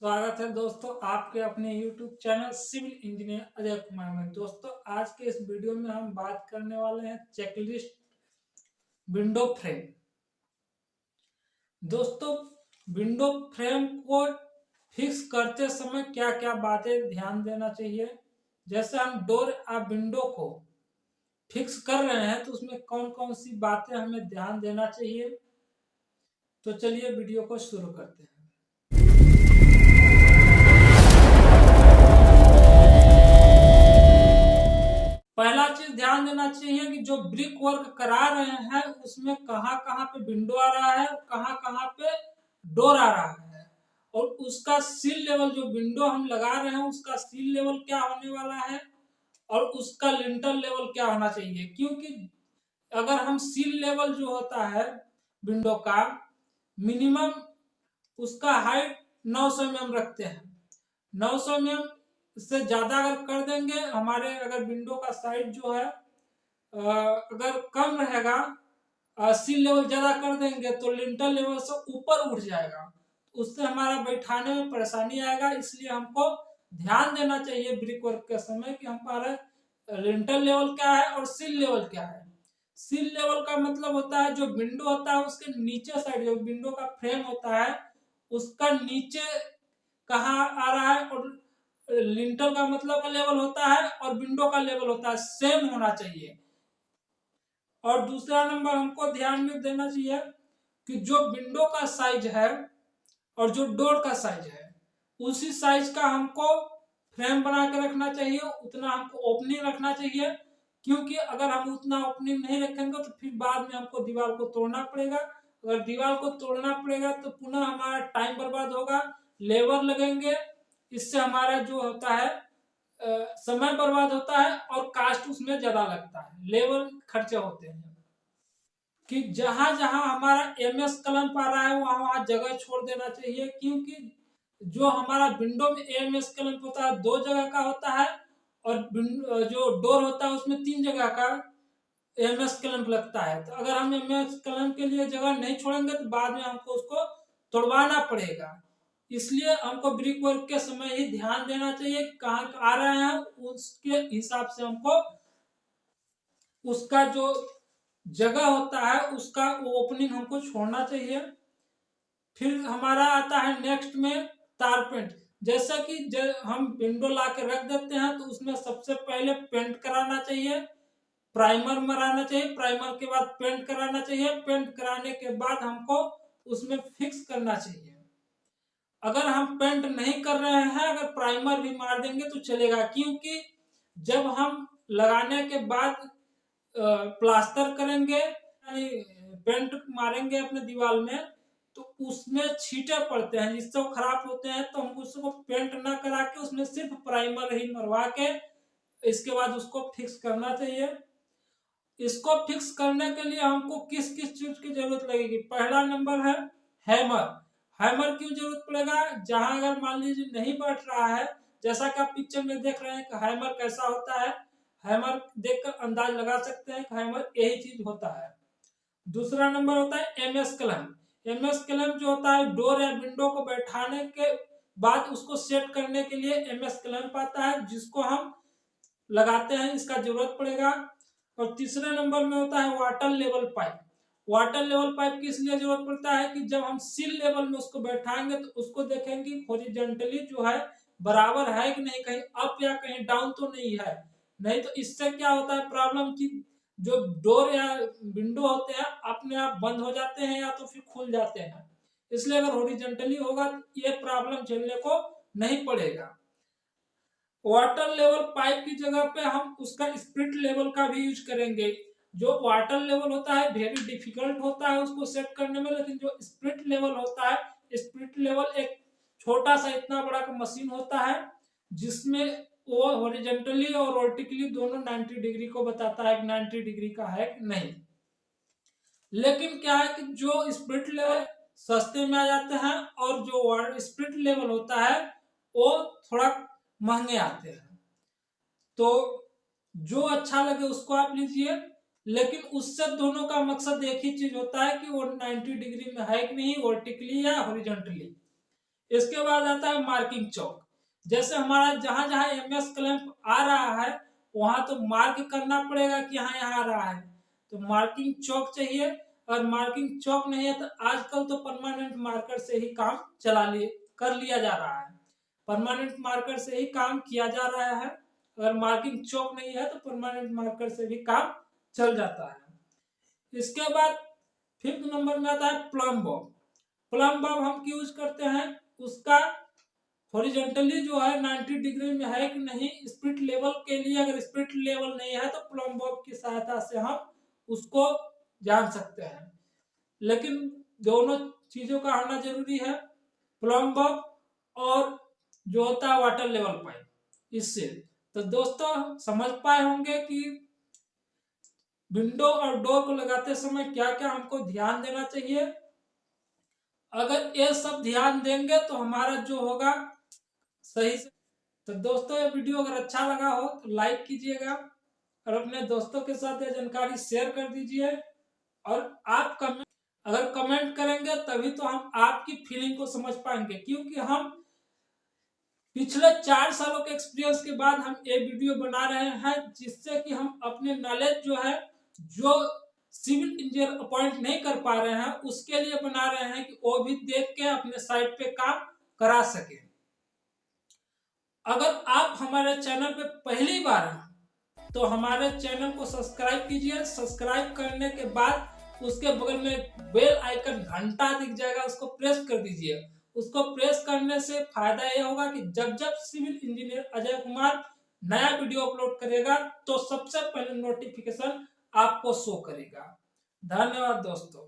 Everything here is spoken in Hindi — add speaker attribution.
Speaker 1: स्वागत है दोस्तों आपके अपने YouTube channel civil engineer Ajay Kumar में। दोस्तों आज के इस वीडियो में हम बात करने वाले हैं चेकलिस्ट विंडो फ्रेम। दोस्तों विंडो फ्रेम को फिक्स करते समय क्या क्या बातें ध्यान देना चाहिए। जैसे हम डोर या विंडो को फिक्स कर रहे हैं तो उसमें कौन कौन सी बातें हमें ध्यान देना चाहिए। तो चलिए वीडियो को शुरू करते हैं। पहला चीज ध्यान देना चाहिए कि जो ब्रिक वर्क करा रहे हैं उसमें कहाँ कहाँ पे विंडो आ रहा है, कहाँ कहाँ पे डोर आ रहा है, और उसका सील लेवल जो विंडो हम लगा रहे हैं उसका सील लेवल क्या होने वाला है और उसका लिंटर लेवल क्या होना चाहिए। क्योंकि अगर हम सील लेवल जो होता है विंडो का मिनिमम उसका हाइट 900 mm रखते हैं। 900 mm से ज्यादा अगर कर देंगे, हमारे अगर विंडो का साइज जो है अगर कम रहेगा, सील लेवल ज्यादा कर देंगे तो लिंटर लेवल से ऊपर उठ जाएगा, उससे हमारा बैठाने में परेशानी आएगा। इसलिए हमको ध्यान देना चाहिए ब्रिक वर्क के समय कि हमारा लिंटर लेवल क्या है और सील लेवल क्या है। सील लेवल का मतलब होता है जो विंडो होता है उसके नीचे साइड जो विंडो का फ्रेम होता है उसका नीचे कहाँ आ रहा है, और लिंटर का मतलब का लेवल होता है और विंडो का लेवल होता है, सेम होना चाहिए। और दूसरा नंबर हमको ध्यान में देना चाहिए कि जो विंडो का साइज है और जो डोर का साइज है उसी साइज का हमको फ्रेम बना के रखना चाहिए, उतना हमको ओपनिंग रखना चाहिए। क्योंकि अगर हम उतना ओपनिंग नहीं रखेंगे तो फिर बाद में हमको दीवार को तोड़ना पड़ेगा। अगर दीवार को तोड़ना पड़ेगा तो पुनः हमारा टाइम बर्बाद होगा, लेबर लगेंगे, इससे हमारा जो होता है समय बर्बाद होता है और कास्ट उसमें ज्यादा लगता है, लेबर खर्चे होते हैं। कि जहां जहां हमारा MS कलम पा रहा है वहां वहां जगह छोड़ देना चाहिए। क्योंकि जो हमारा विंडो में MS कलम होता है 2 जगह का होता है और जो डोर होता है उसमें 3 जगह का MS कलम लगता है। तो अगर हम MS कलम के लिए जगह नहीं छोड़ेंगे तो बाद में हमको उसको तोड़वाना पड़ेगा। इसलिए हमको ब्रिक वर्क के समय ही ध्यान देना चाहिए कहाँ आ रहे हैं, उसके हिसाब से हमको उसका जो जगह होता है उसका वो ओपनिंग हमको छोड़ना चाहिए। फिर हमारा आता है नेक्स्ट में तार पेंट। जैसा कि हम विंडो ला के रख देते हैं तो उसमें सबसे पहले पेंट कराना चाहिए, प्राइमर मराना चाहिए, प्राइमर के बाद पेंट कराना चाहिए, पेंट कराने के बाद हमको उसमें फिक्स करना चाहिए। अगर हम पेंट नहीं कर रहे हैं, अगर प्राइमर भी मार देंगे तो चलेगा। क्योंकि जब हम लगाने के बाद प्लास्टर करेंगे यानी पेंट मारेंगे अपने दीवार में तो उसमें छींटे पड़ते हैं जिससे वो खराब होते हैं। तो हमको उसको पेंट ना करा के उसमें सिर्फ प्राइमर ही मरवा के इसके बाद उसको फिक्स करना चाहिए। इसको फिक्स करने के लिए हमको किस किस चीज की जरूरत लगेगी। पहला नंबर है हैमर। हैमर क्यों जरूरत पड़ेगा, जहां अगर मान लीजिए नहीं बैठ रहा है, जैसा कि आप पिक्चर में देख रहे हैं कि हैमर कैसा होता है, हैमर देखकर अंदाज लगा सकते हैं कि हैमर यही चीज होता है। दूसरा नंबर होता है MS कलम। MS कलम जो होता है डोर या विंडो को बैठाने के बाद उसको सेट करने के लिए MS कलम आता है जिसको हम लगाते हैं, इसका जरूरत पड़ेगा। और तीसरे नंबर में होता है water level pipe. Water level pipe किस लिए जरूरत पड़ता है कि जब हम सील लेवल में उसको बैठाएंगे तो उसको देखेंगे हॉरिजॉन्टली जो है बराबर है कि नहीं, कहीं अप या कहीं डाउन तो नहीं है। नहीं तो इससे क्या होता है प्रॉब्लम की जो डोर या विंडो होते हैं अपने आप बंद हो जाते हैं या तो फिर खुल जाते हैं। इसलिए अगर हॉरिजॉन्टली होगा तो ये प्रॉब्लम झेलने को नहीं पड़ेगा। वाटर लेवल पाइप की जगह पे हम उसका स्पिरिट लेवल का भी यूज करेंगे। जो वाटर लेवल होता है वेरी डिफिकल्ट होता है उसको सेट करने में, लेकिन जो स्पिरिट लेवल होता है, स्पिरिट लेवल एक छोटा सा इतना बड़ा का मशीन होता है जिसमें वो हॉरिजॉन्टली और वर्टिकली दोनों 90 डिग्री को बताता है कि 90 डिग्री का है कि नहीं। लेकिन क्या है कि जो स्पिरिट लेवल सस्ते में आ जाते हैं और जो स्पिरिट लेवल होता है वो थोड़ा महंगे आते हैं। तो जो अच्छा लगे उसको आप लीजिए, लेकिन उससे दोनों का मकसद एक ही चीज होता है कि वो 90 डिग्री में है कि नहीं, वर्टिकली या हॉरिजॉन्टली। इसके बाद आता है मार्किंग चौक। जैसे हमारा जहां जहां एमएस क्लैंप आ रहा है वहां तो मार्क करना पड़ेगा कि हाँ यहाँ आ रहा है, तो मार्किंग चौक चाहिए। और मार्किंग चौक नहीं है तो आजकल तो परमानेंट मार्कर से ही काम कर लिया जा रहा है। परमानेंट मार्कर से ही काम किया जा रहा है। अगर मार्किंग चौक नहीं है तो परमानेंट मार्कर से भी काम चल जाता है। इसके बाद 5th नंबर में आता है प्लम बॉब। प्लम बॉब हम यूज करते हैं, उसका हॉरिजॉन्टली जो है 90 डिग्री में है कि नहीं स्पिरिट लेवल के लिए। अगर स्पिरिट लेवल नहीं है तो प्लम बॉब की सहायता से हम उसको जान सकते हैं। लेकिन दोनों चीजों का आना जरूरी है, प्लम बॉब और जो होता है वाटर लेवल पाइप, इससे। तो दोस्तों समझ पाए होंगे कि विंडो और डोर को लगाते समय क्या क्या हमको ध्यान देना चाहिए। अगर ये सब ध्यान देंगे तो हमारा जो होगा सही से। तो दोस्तों ये वीडियो अगर अच्छा लगा हो तो लाइक कीजिएगा और अपने दोस्तों के साथ ये जानकारी शेयर कर दीजिए। और आप अगर कमेंट करेंगे तभी तो हम आपकी फीलिंग को समझ पाएंगे, क्योंकि हम पिछले 4 सालों के एक्सपीरियंस के बाद हम ये वीडियो बना रहे हैं, जिससे कि हम अपने नॉलेज जो है, जो सिविल इंजीनियर अपॉइंट नहीं कर पा रहे हैं उसके लिए बना रहे हैं कि वो भी देख के अपने साइट पे काम करा सके। अगर आप हमारे चैनल पे पहली बार हैं तो हमारे चैनल को सब्सक्राइब कीजिए। सब्सक्राइब करने के बाद उसके बगल में बेल आइकन घंटा दिख जाएगा, उसको प्रेस कर दीजिए। उसको प्रेस करने से फायदा यह होगा कि जब जब सिविल इंजीनियर अजय कुमार नया वीडियो अपलोड करेगा तो सबसे पहले नोटिफिकेशन आपको शो करेगा। धन्यवाद दोस्तों।